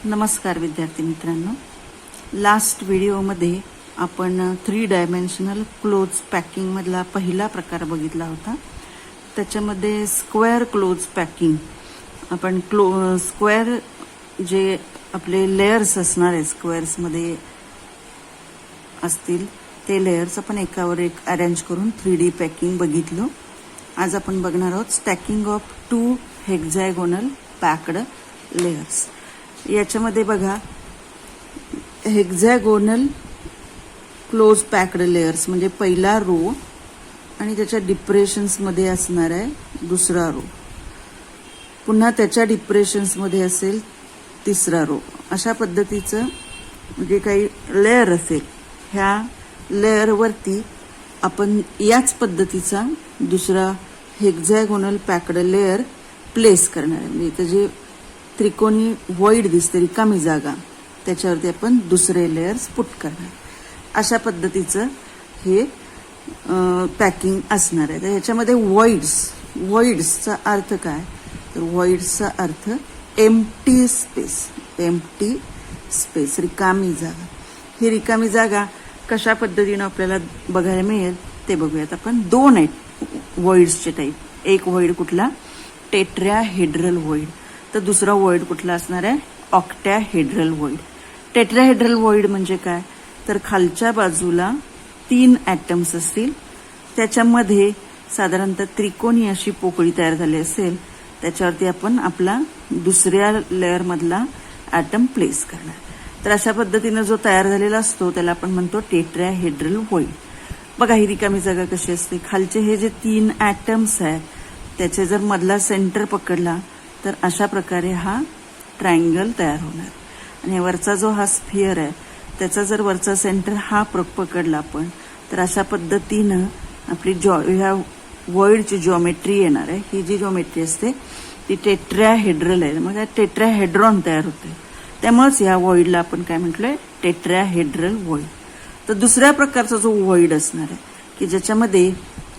नमस्कार विद्यार्थी मित्रांनो, लास्ट व्हिडिओमध्ये आपण 3 डायमेन्शनल क्लोज पॅकिंग मधला पहिला प्रकार बघितला होता. त्याच्यामध्ये स्क्वेअर क्लोज पॅकिंग आपण स्क्वेअर जे आपले लेयर्स असणार आहे स्क्वेअर्स मध्ये असतील ते लेयर्स आपण एकावर एक अरेंज करून 3D पॅकिंग बघितलो. आज आपण बघणार आहोत stacking of 2 hexagonal packed layers. याच्यामध्ये बघा हेक्झॅगोनल क्लोज पॅक्ड लेयर्स म्हणजे पहिला रो आणि त्याच्या डिप्रेशन्स मध्ये असणार आहे दुसरा रो, पुन्हा त्याच्या डिप्रेशन्स मध्ये असेल तिसरा रो. अशा पद्धतीचं जे काही लेयर असेल ह्या लेयर वरती आपण याच पद्धतीचा दुसरा हेक्झॅगोनल पॅक्ड लेयर प्लेस करणार आहे. म्हणजे इथे जे त्रिकोणी व्हॉइड दिसते रिकामी जागा त्याच्यावरती आपण दुसरे लेयर्स पुट करणार. अशा पद्धतीचं हे पॅकिंग असणार आहे. तर ह्याच्यामध्ये व्हॉइड्सचा अर्थ काय, तर व्हॉइड्सचा अर्थ एम्प्टी स्पेस रिकामी जागा. ही रिकामी जागा कशा पद्धतीने आपल्याला बघायला मिळेल ते बघूयात आपण. 2 आहेत व्हॉइड्सचे टाईप. एक व्हॉइड कुठला, टेट्राहेड्रल व्हॉइड, तर दुसरा व्हॉइड कुठला असणार आहे, ऑक्टॅहेड्रल व्हॉइड. टेट्राहेड्रल व्हॉइड म्हणजे काय, तर खालच्या बाजूला 3 ॲटम्स असतील, त्याच्यामध्ये साधारणतः त्रिकोणी अशी पोकळी तयार झाली असेल, त्याच्यावरती आपण आपला दुसऱ्या लेअर मधला ॲटम प्लेस करणार. तर अशा पद्धतीने जो तयार झालेला असतो त्याला आपण म्हणतो टेट्राहेड्रल व्हॉइड. बघा ही रिकामी जागा कशी असते, खालचे हे जे 3 ॲटम्स आहेत त्याचे जर मधला सेंटर पकडला तर अशा प्रकारे हा ट्रायंगल तयार होणार. आणि वरचा जो हा स्फिअर आहे त्याचा जर वरचा सेंटर हा पकडला आपण तर अशा पद्धतीनं आपली ह्या व्हॉइडची जॉमेट्री येणार आहे. ही जी जॉमेट्री असते ती टेट्राहेड्रल आहे, मग टेट्राहेड्रॉन तयार होते. त्यामुळेच ह्या व्हॉइडला आपण काय म्हटलंय, टेट्राहेड्रल व्हॉइड. तर दुसऱ्या प्रकारचा जो व्हॉइड असणार आहे की ज्याच्यामध्ये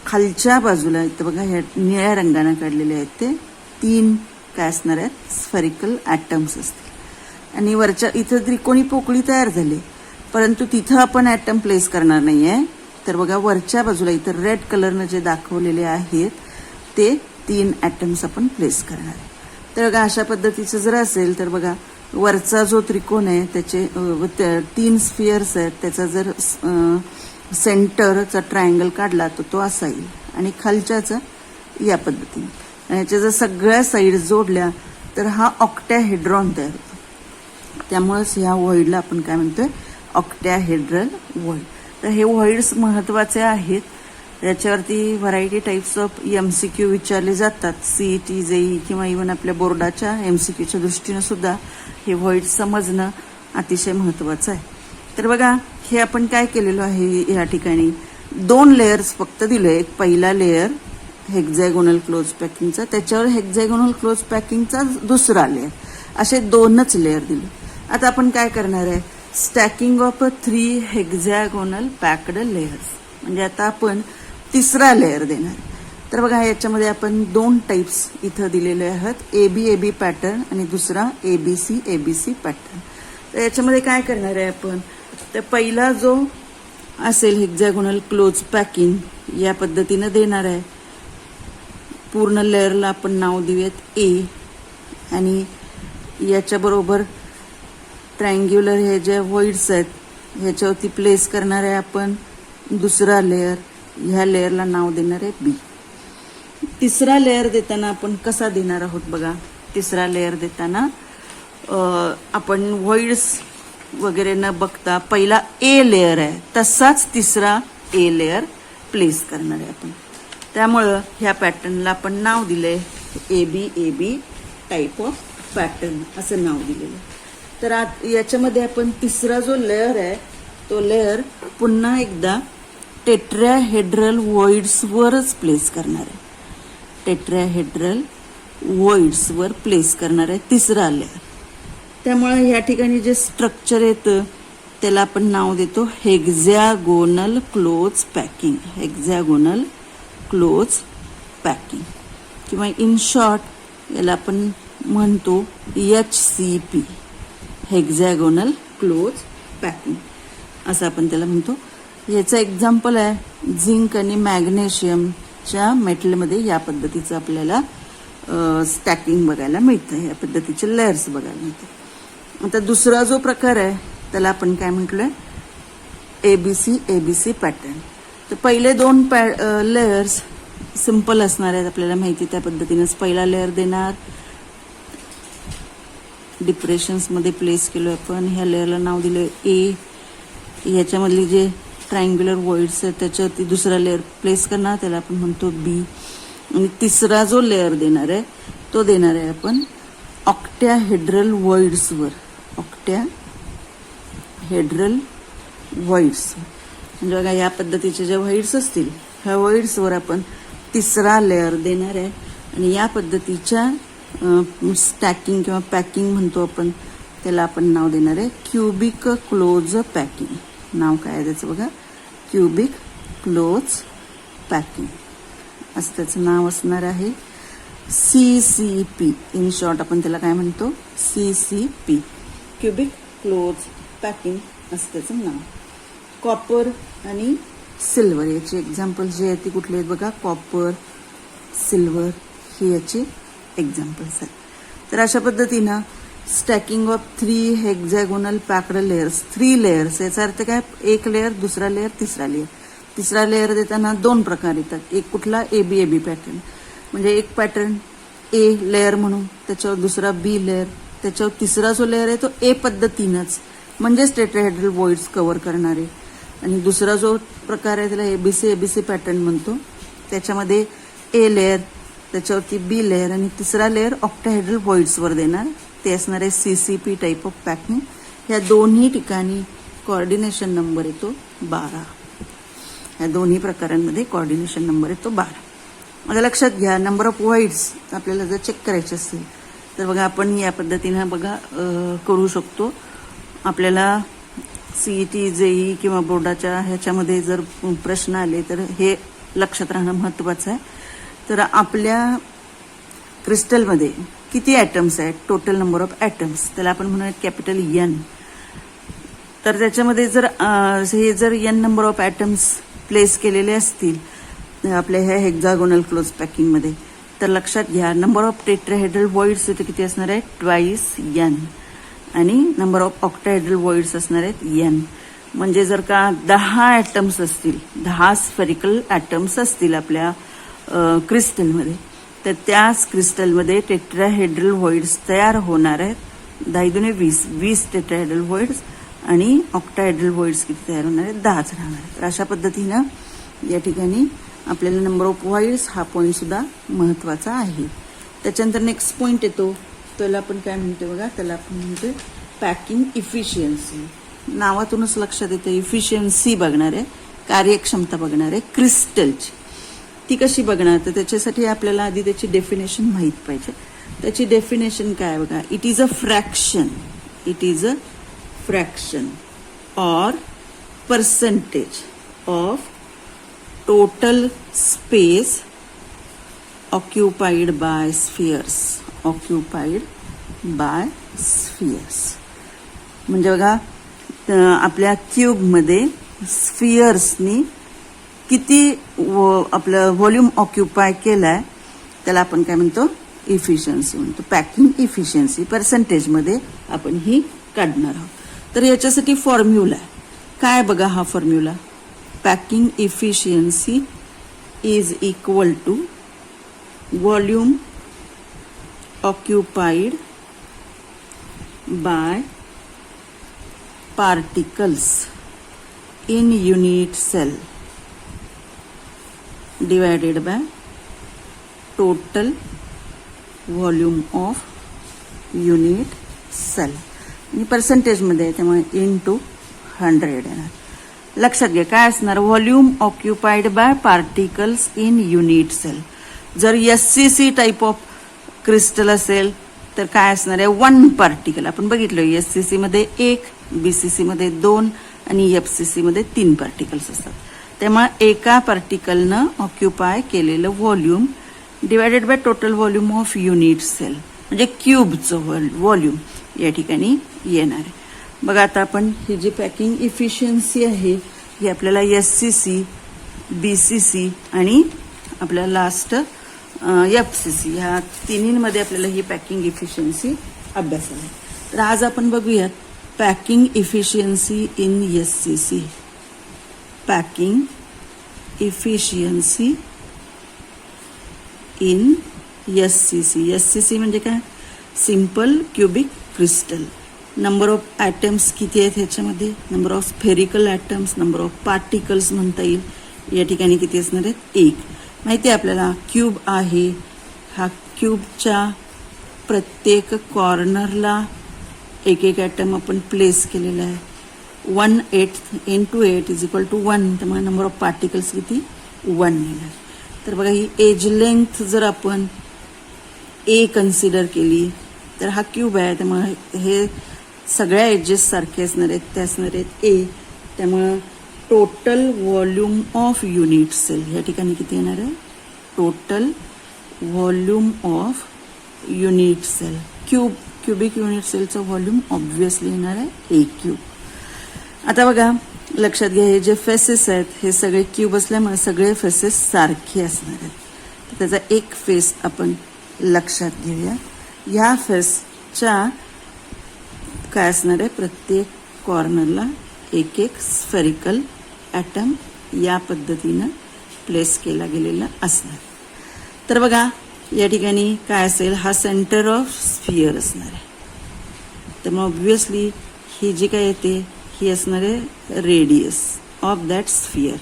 खालच्या बाजूला इथं बघा ह्या निळ्या रंगाने काढलेले आहेत ते 3 काय असणार आहेत, स्फेरिकल ॲटम्स असतील. आणि वरच्या इथं त्रिकोणी पोकळी तयार झाली, परंतु तिथं आपण ॲटम प्लेस करणार नाहीये. तर बघा वरच्या बाजूला इथं रेड कलरनं जे दाखवलेले आहेत ते 3 ॲटम्स आपण प्लेस करणार आहे. तर बघा अशा पद्धतीचं जर असेल तर बघा वरचा जो त्रिकोण आहे त्याचे 3 स्फिअर्स आहेत, त्याचा जर सेंटरचा ट्रायंगल काढला तर तो असा येईल आणि खालच्याचा या पद्धतीने. आणि ह्याच्या जर सगळ्या साईड जोडल्या तर हा ऑक्टॅहेड्रॉन तयार होतो. त्यामुळेच ह्या व्हॉइडला आपण काय म्हणतोय, ऑक्टॅहेड्रल व्हॉइड. तर हे व्हॉइड्स महत्वाचे आहेत. याच्यावरती व्हरायटी टाइप्स ऑफ MCQ विचारले जातात. CET, JEE किंवा इव्हन आपल्या बोर्डाच्या MCQच्या दृष्टीने सुद्धा हे व्हॉइड समजणं अतिशय महत्वाचं आहे. तर बघा हे आपण काय केलेलं आहे, या ठिकाणी 2 लेयर्स फक्त दिले. एक पहिला लेयर हेक्झॅगोनल क्लोज पॅकिंगचा, त्याच्यावर हेक्झॅगोनल क्लोज पॅकिंगचा दुसरा लेयर, असे 2च लेयर दिले. आता आपण काय करणार आहे, stacking of 3 hexagonal packed layers. म्हणजे आता आपण तिसरा लेयर देणार. तर बघा याच्यामध्ये आपण 2 टाइप्स इथं दिलेले आहेत, ABAB पॅटर्न आणि दुसरा ABC पॅटर्न. तर याच्यामध्ये काय करणार आहे आपण, तर पहिला जो असेल हेक्झॅगोनल क्लोज पॅकिंग या पद्धतीनं देणार आहे. पूर्ण लेअरला आपण नाव देऊयात A आणि याच्याबरोबर ट्रायंग्युलर हे जे व्हॉइड्स आहेत ह्याच्यावरती प्लेस करणार आहे आपण दुसरा लेअर. ह्या लेअरला नाव देणार आहे B. तिसरा लेअर देताना आपण कसा देणार आहोत बघा. तिसरा लेअर देताना आपण व्हॉइड्स वगैरे न बघता पहिला A लेअर आहे तसाच तिसरा A लेअर प्लेस करणार आहे आपण. त्यामुळं ह्या पॅटर्नला आपण नाव दिलंय ABAB टाइप ऑफ पॅटर्न असं नाव दिलेलं. तर याच्यामध्ये आपण तिसरा जो लेअर आहे तो लेअर पुन्हा एकदा टेट्राहेड्रल व्हॉइड्सवरच प्लेस करणार आहे. टेट्राहेड्रल व्हॉइड्सवर प्लेस करणार आहे तिसरा लेअर. त्यामुळे या ठिकाणी जे स्ट्रक्चर येतं त्याला आपण नाव देतो hexagonal close packing. Hexagonal close packing किंवा इन शॉर्ट याला आपण म्हणतो HCP. हेक्झॅगोनल क्लोज पॅकिंग असं आपण त्याला म्हणतो. याचं एक्झाम्पल आहे झिंक आणि मॅग्नेशियमच्या मेटलमध्ये या पद्धतीचं आपल्याला स्टॅकिंग बघायला मिळतं, या पद्धतीचे लेयर्स बघायला मिळतात. आता दुसरा जो प्रकार आहे त्याला आपण काय म्हटलोय, एबीसी पॅटर्न. तर पहिले दोन लेयर्स सिंपल असणार आहेत, आपल्याला माहिती त्या पद्धतीनेच पहिला लेअर देणार, डिप्रेशन्स मध्ये प्लेस केलोय आपण. ह्या लेअरला नाव दिलंय ए. ह्याच्यामधली जे ट्रायंग्युलर वॉइड्स आहेत त्याच्यावरती दुसरा लेअर प्लेस करणार, त्याला आपण म्हणतो बी. आणि तिसरा जो लेअर देणार आहे तो देणार आहे आपण ऑक्टॅहेड्रल वॉइड्सवर, ऑक्टॅहेड्रल वॉइड्स. म्हणजे बघा या पद्धतीचे जे वॉइड्स असतील ह्या वॉइड्सवर आपण तिसरा लेअर देणार आहे. आणि या पद्धतीच्या स्टॅकिंग किंवा पॅकिंग म्हणतो आपण, त्याला आपण नाव देणार आहे क्युबिक क्लोज पॅकिंग. नाव काय आहे त्याचं बघा, क्युबिक क्लोज पॅकिंग असं त्याचं नाव असणार आहे. CCP इन शॉर्ट आपण त्याला काय म्हणतो, CCP, क्युबिक क्लोज पॅकिंग असं त्याचं नाव. कॉपर आणि सिल्वर याचे एक्झाम्पल जे आहेत ती कुठले आहेत बघा, कॉपर, सिल्वर ही याची एक्झाम्पल्स आहेत. तर अशा पद्धतीनं stacking of 3 hexagonal packed layers, 3 layers, याचा अर्थ काय, एक लेअर, दुसरा लेअर, तिसरा लेअर. तिसरा लेअर देताना दोन प्रकार येतात, एक कुठला एबी पॅटर्न, म्हणजे एक पॅटर्न ए लेअर म्हणून, त्याच्यावर दुसरा बी लेअर, त्याच्यावर तिसरा जो लेअर आहे तो ए पद्धतीनंच म्हणजेच टेट्राहेड्रल वॉइड्स कव्हर करणारे. आणि दुसरा जो प्रकार आहे त्याला एबीसी पॅटर्न म्हणतो, त्याच्यामध्ये ए लेअर, त्याच्यावरती बी लेअर आणि तिसरा लेअर ऑक्टाहेड्रल वॉइड्सवर देणार, ते असणार आहे CCP टाईप ऑफ पॅकिंग. ह्या दोन्ही ठिकाणी कोऑर्डिनेशन नंबर येतो 12. या दोन्ही प्रकारांमध्ये कोऑर्डिनेशन नंबर येतो 12. आता लक्षात घ्या, नंबर ऑफ वॉइड्स आपल्याला जर चेक करायचे असतील तर बघा आपण या पद्धतीनं बघा करू शकतो. आपल्याला CET, JEE किंवा बोर्डाच्या ह्याच्यामध्ये जर प्रश्न आले तर हे लक्षात राहणं महत्वाचं आहे. तर आपल्या क्रिस्टलमध्ये किती ॲटम्स आहेत, टोटल नंबर ऑफ ॲटम्स, त्याला आपण म्हणूया कॅपिटल N. तर त्याच्यामध्ये जर हे जर N number of atoms place केलेले असतील आपल्या ह्या हेक्झागोनल क्लोज पॅकिंगमध्ये, तर लक्षात घ्या नंबर ऑफ टेट्राहेड्रल वॉइड्स इथे किती असणार आहे, 2N. आणि नंबर ऑफ ऑक्टाहेड्रल वॉइड्स असणार आहेत N. म्हणजे जर का 10 ॲटम्स असतील, 10 स्फेरिकल ॲटम्स असतील आपल्या क्रिस्टलमध्ये, तर त्याच क्रिस्टलमध्ये टेट्राहेड्रल वॉइड्स तयार होणार आहेत. 10 दुने 20 टेट्राहेड्रल वॉइड्स आणि ऑक्टाहेड्रल वॉइड्स किती तयार होणार आहेत, 10च राहणार आहेत. तर अशा पद्धतीनं या ठिकाणी आपल्याला नंबर ऑफ वॉइड्स हा पॉईंट सुद्धा महत्वाचा आहे. त्याच्यानंतर नेक्स्ट पॉईंट येतो, त्याला आपण काय म्हणतो बघा, त्याला आपण म्हणतो पॅकिंग इफिशियन्सी. नावातूनच लक्षात येतं इफिशियन्सी बघणार आहे, कार्यक्षमता बघणार आहे क्रिस्टलची. ती कशी बघणार, तर त्याच्यासाठी आपल्याला आधी त्याची डेफिनेशन माहीत पाहिजे. त्याची डेफिनेशन काय बघा, it is a fraction or percentage of total space occupied by spheres. म्हणजे बघा आपल्या क्यूबमध्ये स्फिअर्सनी किती आपलं व्हॉल्यूम ऑक्युपाय केलाय त्याला आपण काय म्हणतो, इफिशियन्सी म्हणतो. पॅकिंग इफिशियन्सी पर्सेंटेजमध्ये आपण ही काढणार आहोत. तर याच्यासाठी फॉर्म्युला काय बघा, हा formula packing efficiency is equal to volume occupied by particles in unit cell divided by total volume of unit cell. आणि पर्सेंटेजमध्ये त्यामुळे इंटू 100 येणार. लक्षात घ्या काय असणार, volume occupied by particles in unit cell. जर SCC टाईप ऑफ क्रिस्टल असेल तर काय असणार आहे, 1 पार्टिकल. आपण बघितलं SCC मध्ये 1, BCC मध्ये 2 आणि FCC मध्ये 3 पार्टिकल्स असतात. त्यामुळे एका पार्टिकलनं ऑक्युपाय केलेलं volume divided by total volume of unit cell. म्हणजे क्यूबचं व्हॉल्यूम या ठिकाणी येणार आहे. बघा आता आपण ही जी पॅकिंग इफिशियन्सी आहे ही आपल्याला SCC, BCC आणि आपल्या लास्ट FCC ह्या तिन्हींमध्ये आपल्याला ही पॅकिंग इफिशियन्सी अभ्यासाला आहे. तर आज आपण बघूयात packing efficiency in SCC. Packing efficiency in SCC. SCC म्हणजे काय? Simple cubic crystal. Number of atoms किती आहेत ह्याच्यामध्ये? Number of spherical atoms, number of particles म्हणता येईल. या ठिकाणी किती असणार आहेत? 1. माहिती आहे आपल्याला क्यूब आहे. हा क्यूबच्या प्रत्येक कॉर्नरला एक एक ॲटम आपण प्लेस केलेला आहे. 1/8 × 8 = 1. त्यामुळे नंबर ऑफ पार्टिकल्स किती? 1 येणार. तर बघा ही एज लेंथ जर आपण A कन्सिडर केली तर हा क्यूब आहे, त्यामुळे हे सगळ्या एजेस सारखे असणार आहेत, ते असणार आहेत A. त्यामुळं total volume of unit cell या ठिकाणी किती येणार आहे? Total volume of unit cell. Cubic unit सेलचं व्हॉल्यूम ऑब्व्हियसली येणार आहे A क्यूब. आता बघा लक्षात घ्या, हे जे फेसेस आहेत हे सगळे क्यूब असल्यामुळे सगळे फेसेस सारखे असणार आहेत. तर त्याचा एक फेस आपण लक्षात घेऊया. ह्या फेसच्या काय असणार आहे? प्रत्येक कॉर्नरला एक एक स्फेरिकल ॲटम या पद्धतीनं प्लेस केला गेलेला असणार. तर बघा या ठिकाणी काय असेल? हा सेंटर ऑफ स्फिअर असणार आहे. त्यामुळे ऑब्व्हियसली ही जी काय येते ही असणार आहे रेडियस ऑफ दॅट स्फिअर.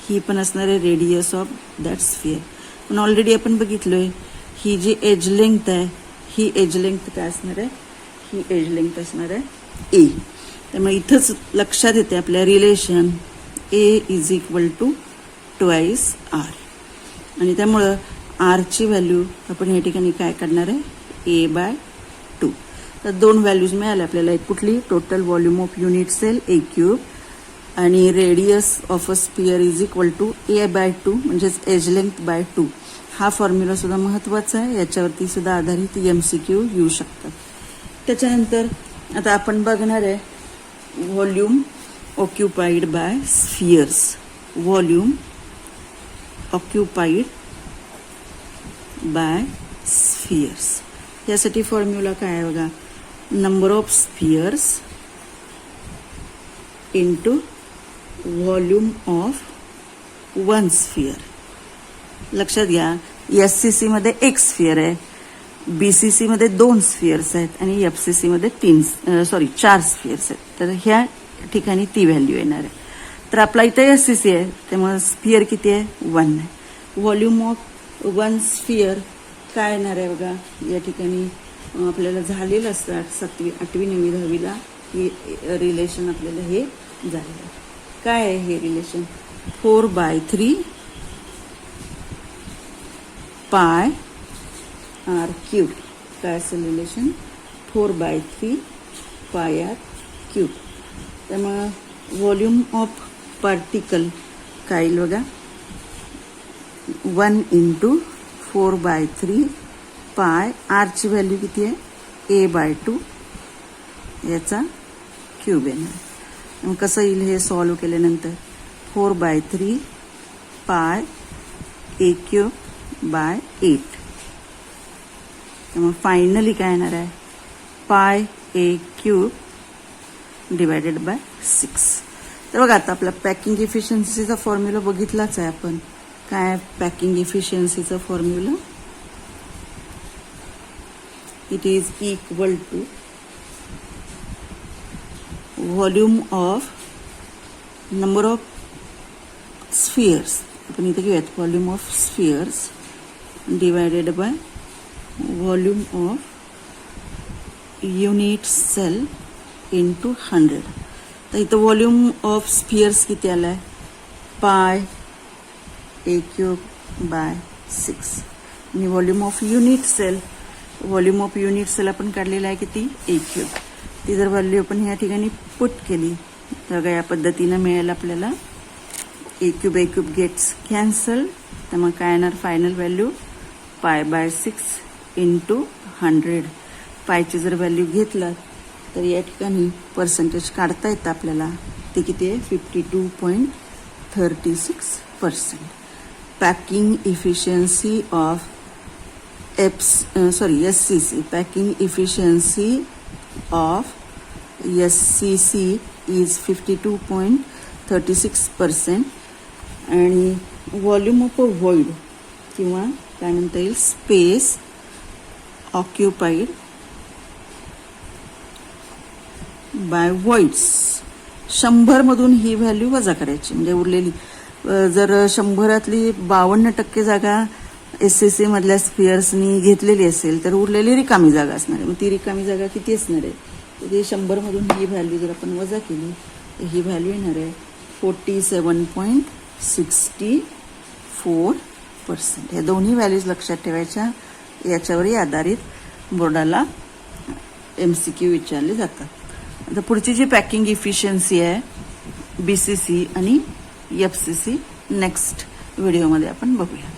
ही पण असणार आहे रेडियस ऑफ दॅट स्फिअर. पण ऑलरेडी आपण बघितलोय ही जी एज लेंथ आहे ही एज लेंथ काय असणार आहे? ही एज लेंथ असणार आहे A. त्यामुळे इथंच लक्षात येते आपल्या रिलेशन A = 2 R. आणि त्यामुळं R ची व्हॅल्यू आपण या ठिकाणी काय काढणार आहे? A/2. तर 2 व्हॅल्यूज मिळाल्या आपल्याला. एक कुठली? Total volume of unit cell A cube आणि radius of a sphere = A/2 म्हणजेच एज लेंथ बाय 2. हा फॉर्म्युला सुद्धा महत्वाचा आहे. याच्यावरती सुद्धा आधारित MCQ येऊ शकतात. त्याच्यानंतर आता आपण बघणार आहे volume occupied by spheres. Volume occupied by spheres. यासाठी फॉर्म्युला काय आहे बघा? Number of spheres into volume of 1 sphere. लक्षात घ्या SCC मध्ये 1 स्फिअर आहे, BCC मध्ये 2 स्फिअर्स आहेत आणि FCC मध्ये 4 स्फिअर्स आहेत. तर ह्या ठिकाणी ती व्हॅल्यू येणार आहे. तर आपला इथे SCC आहे त्यामुळे स्फिअर किती आहे? 1 आहे. व्हॉल्यूम ऑफ 1 स्फिअर काय येणार आहे बघा? या ठिकाणी आपल्याला झालेलं असतं 7वी 8वी 9वी 10वीला हे रिलेशन आपल्याला हे झालेलं आहे. काय आहे हे रिलेशन? 4/3 पाय R क्यूब. काय असेल रिलेशन? 4/3 पाय R क्यूब. त्यामुळं व्हॉल्यूम ऑफ पार्टिकल काय येईल बघा? 1 × 4/3 पाय. R ची व्हॅल्यू किती आहे? A/2 याचा क्यूब येणार. मग कसं येईल हे सॉल्व्ह केल्यानंतर? 4/3 पाय A क्यूब बाय 8. त्यामुळे फायनली काय येणार आहे? पाय A क्यूब डिवायडेड बाय 6. तर बघा आता आपला पॅकिंग इफिशियन्सीचा फॉर्म्युला बघितलाच आहे आपण. काय पॅकिंग इफिशियन्सीचा formula? It is equal to volume of number of spheres. आपण इथे घेऊयात volume of spheres divided by volume of unit cell into 100. तर इथं व्हॉल्यूम ऑफ स्फिअर्स किती आलाय? पाय A क्यूब बाय 6. आणि व्हॉल्यूम ऑफ युनिट सेल आपण काढलेला आहे किती? A cube. ती जर व्हॅल्यू आपण ह्या ठिकाणी पुट केली तर या पद्धतीनं मिळेल आपल्याला A क्यूब गेट्स कॅन्सल. त्यामुळे काय येणार फायनल व्हॅल्यू? पाय/6 × 100 पायची जर व्हॅल्यू घेतला तर या ठिकाणी पर्सेंटेज काढता येतं आपल्याला. ते किती आहे? 52.36%. Packing efficiency of SCC. Packing efficiency of SCC is 52.36%. आणि व्हॉल्यूम ऑफ अ व्हॉइड किंवा काय म्हणता येईल स्पेस ऑक्युपाईड बाय व्हॉइड्स. 100 मधून ही व्हॅल्यू वजा करायची, म्हणजे उरलेली जर 100 52% जागा SCC मधल्या स्फिअर्सनी घेतलेली असेल तर उरलेली रिकामी जागा असणार आहे. मग ती रिकामी जागा किती असणार आहे? तर ते 100 मधून ही व्हॅल्यू जर आपण वजा केली तर ही व्हॅल्यू येणार आहे 47.64%. या दोन्ही व्हॅल्यूज लक्षात ठेवायच्या. याच्यावरही आधारित बोर्डाला MCQ विचारले जातात. आता पुढची जी पॅकिंग इफिशियन्सी आहे BCC आणि FCC नेक्स्ट व्हिडिओमध्ये आपण बघूया.